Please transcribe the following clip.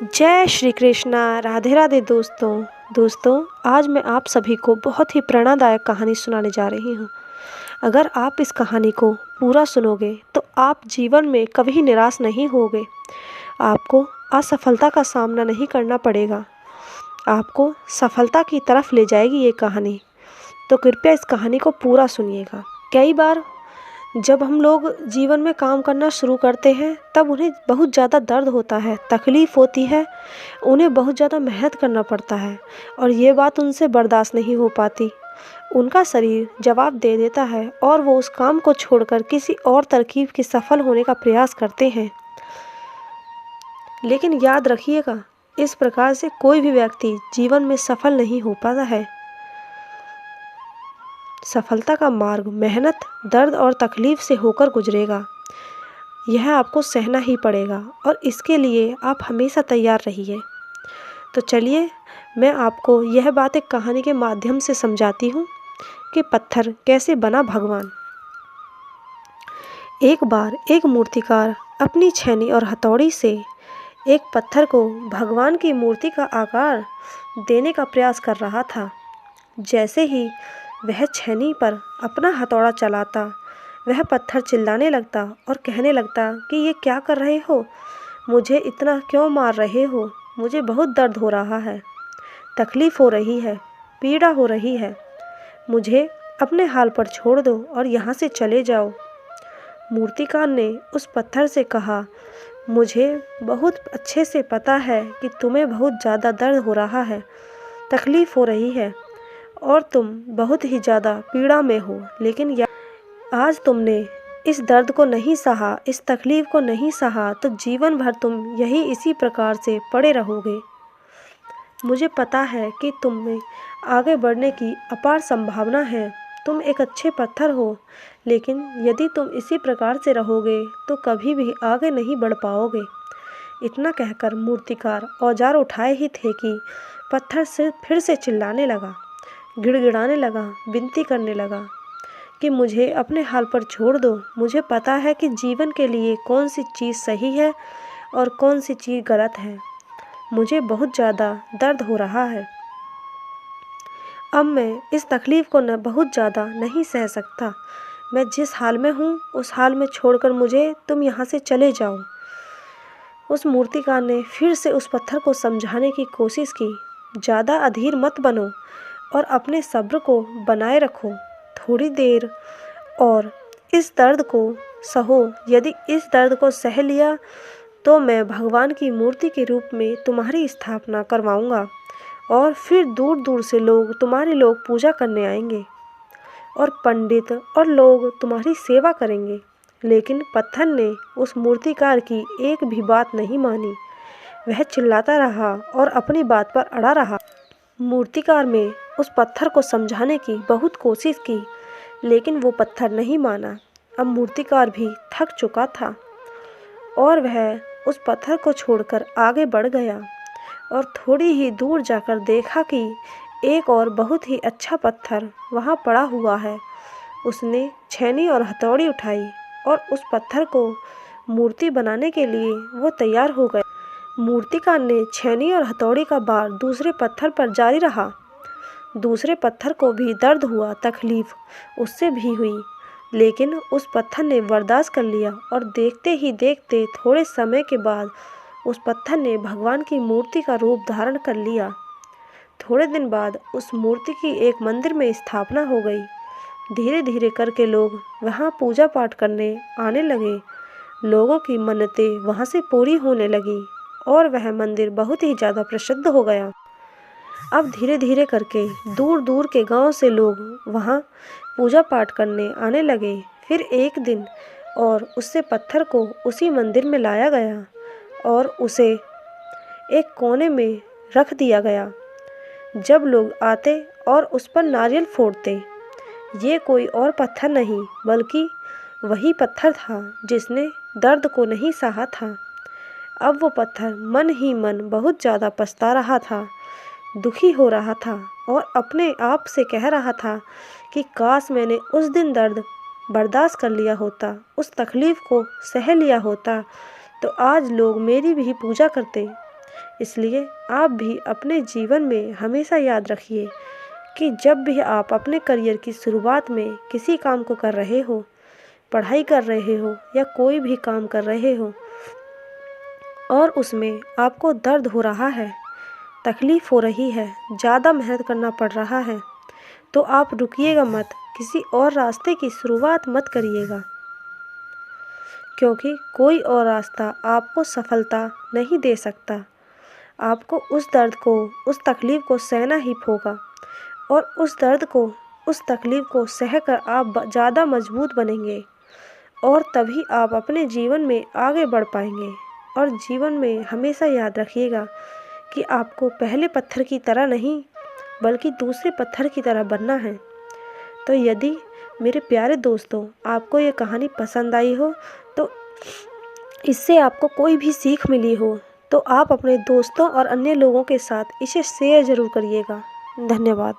जय श्री कृष्णा। राधे राधे दोस्तों आज मैं आप सभी को बहुत ही प्रेरणादायक कहानी सुनाने जा रही हूँ। अगर आप इस कहानी को पूरा सुनोगे तो आप जीवन में कभी निराश नहीं होगे। आपको असफलता का सामना नहीं करना पड़ेगा, आपको सफलता की तरफ ले जाएगी ये कहानी। तो कृपया इस कहानी को पूरा सुनिएगा। कई बार जब हम लोग जीवन में काम करना शुरू करते हैं तब उन्हें बहुत ज़्यादा दर्द होता है, तकलीफ़ होती है, उन्हें बहुत ज़्यादा मेहनत करना पड़ता है और ये बात उनसे बर्दाश्त नहीं हो पाती। उनका शरीर जवाब दे देता है और वो उस काम को छोड़कर किसी और तरकीब के सफल होने का प्रयास करते हैं। लेकिन याद रखिएगा, इस प्रकार से कोई भी व्यक्ति जीवन में सफल नहीं हो पाता है। सफलता का मार्ग मेहनत, दर्द और तकलीफ़ से होकर गुजरेगा। यह आपको सहना ही पड़ेगा और इसके लिए आप हमेशा तैयार रहिए। तो चलिए मैं आपको यह बात एक कहानी के माध्यम से समझाती हूँ कि पत्थर कैसे बना भगवान। एक बार एक मूर्तिकार अपनी छेनी और हथौड़ी से एक पत्थर को भगवान की मूर्ति का आकार देने का प्रयास कर रहा था। जैसे ही वह छेनी पर अपना हथौड़ा चलाता, वह पत्थर चिल्लाने लगता और कहने लगता कि ये क्या कर रहे हो, मुझे इतना क्यों मार रहे हो, मुझे बहुत दर्द हो रहा है, तकलीफ़ हो रही है, पीड़ा हो रही है, मुझे अपने हाल पर छोड़ दो और यहाँ से चले जाओ। मूर्तिकार ने उस पत्थर से कहा, मुझे बहुत अच्छे से पता है कि तुम्हें बहुत ज़्यादा दर्द हो रहा है, तकलीफ़ हो रही है और तुम बहुत ही ज़्यादा पीड़ा में हो, लेकिन आज तुमने इस दर्द को नहीं सहा, इस तकलीफ़ को नहीं सहा तो जीवन भर तुम यही इसी प्रकार से पड़े रहोगे। मुझे पता है कि तुम में आगे बढ़ने की अपार संभावना है, तुम एक अच्छे पत्थर हो, लेकिन यदि तुम इसी प्रकार से रहोगे तो कभी भी आगे नहीं बढ़ पाओगे। इतना कहकर मूर्तिकार औजार उठाए ही थे कि पत्थर से फिर से चिल्लाने लगा, गिड़गिड़ाने लगा, विनती करने लगा कि मुझे अपने हाल पर छोड़ दो। मुझे पता है कि जीवन के लिए कौन सी चीज़ सही है और कौन सी चीज़ गलत है। मुझे बहुत ज़्यादा दर्द हो रहा है, अब मैं इस तकलीफ़ को बहुत ज़्यादा नहीं सह सकता। मैं जिस हाल में हूँ उस हाल में छोड़कर मुझे तुम यहाँ से चले जाओ। उस मूर्तिकार ने फिर से उस पत्थर को समझाने की कोशिश की, ज़्यादा अधीर मत बनो और अपने सब्र को बनाए रखो, थोड़ी देर और इस दर्द को सहो। यदि इस दर्द को सह लिया तो मैं भगवान की मूर्ति के रूप में तुम्हारी स्थापना करवाऊंगा और फिर दूर दूर से तुम्हारे लोग पूजा करने आएंगे और पंडित और लोग तुम्हारी सेवा करेंगे। लेकिन पत्थर ने उस मूर्तिकार की एक भी बात नहीं मानी। वह चिल्लाता रहा और अपनी बात पर अड़ा रहा। मूर्तिकार में उस पत्थर को समझाने की बहुत कोशिश की, लेकिन वो पत्थर नहीं माना। अब मूर्तिकार भी थक चुका था और वह उस पत्थर को छोड़कर आगे बढ़ गया और थोड़ी ही दूर जाकर देखा कि एक और बहुत ही अच्छा पत्थर वहाँ पड़ा हुआ है। उसने छेनी और हथौड़ी उठाई और उस पत्थर को मूर्ति बनाने के लिए वो तैयार हो गया। मूर्तिकार ने छेनी और हथौड़ी का बार दूसरे पत्थर पर जारी रहा। दूसरे पत्थर को भी दर्द हुआ, तकलीफ़ उससे भी हुई, लेकिन उस पत्थर ने बर्दाश्त कर लिया और देखते ही देखते थोड़े समय के बाद उस पत्थर ने भगवान की मूर्ति का रूप धारण कर लिया। थोड़े दिन बाद उस मूर्ति की एक मंदिर में स्थापना हो गई। धीरे धीरे करके लोग वहाँ पूजा पाठ करने आने लगे। लोगों की मन्नतें वहाँ से पूरी होने लगी और वह मंदिर बहुत ही ज़्यादा प्रसिद्ध हो गया। अब धीरे धीरे करके दूर दूर के गांव से लोग वहाँ पूजा पाठ करने आने लगे। फिर एक दिन और उससे पत्थर को उसी मंदिर में लाया गया और उसे एक कोने में रख दिया गया। जब लोग आते और उस पर नारियल फोड़ते, ये कोई और पत्थर नहीं बल्कि वही पत्थर था जिसने दर्द को नहीं सहा था। अब वो पत्थर मन ही मन बहुत ज़्यादा पछता रहा था, दुखी हो रहा था और अपने आप से कह रहा था कि काश मैंने उस दिन दर्द बर्दाश्त कर लिया होता, उस तकलीफ़ को सह लिया होता, तो आज लोग मेरी भी पूजा करते। इसलिए आप भी अपने जीवन में हमेशा याद रखिए कि जब भी आप अपने करियर की शुरुआत में किसी काम को कर रहे हो, पढ़ाई कर रहे हो या कोई भी काम कर रहे हो और उसमें आपको दर्द हो रहा है, तकलीफ़ हो रही है, ज़्यादा मेहनत करना पड़ रहा है, तो आप रुकिएगा मत, किसी और रास्ते की शुरुआत मत करिएगा, क्योंकि कोई और रास्ता आपको सफलता नहीं दे सकता। आपको उस दर्द को, उस तकलीफ़ को सहना ही होगा और उस दर्द को, उस तकलीफ़ को सहकर आप ज़्यादा मजबूत बनेंगे और तभी आप अपने जीवन में आगे बढ़ पाएंगे। और जीवन में हमेशा याद रखिएगा कि आपको पहले पत्थर की तरह नहीं बल्कि दूसरे पत्थर की तरह बनना है। तो यदि मेरे प्यारे दोस्तों आपको ये कहानी पसंद आई हो, तो इससे आपको कोई भी सीख मिली हो, तो आप अपने दोस्तों और अन्य लोगों के साथ इसे शेयर ज़रूर करिएगा। धन्यवाद।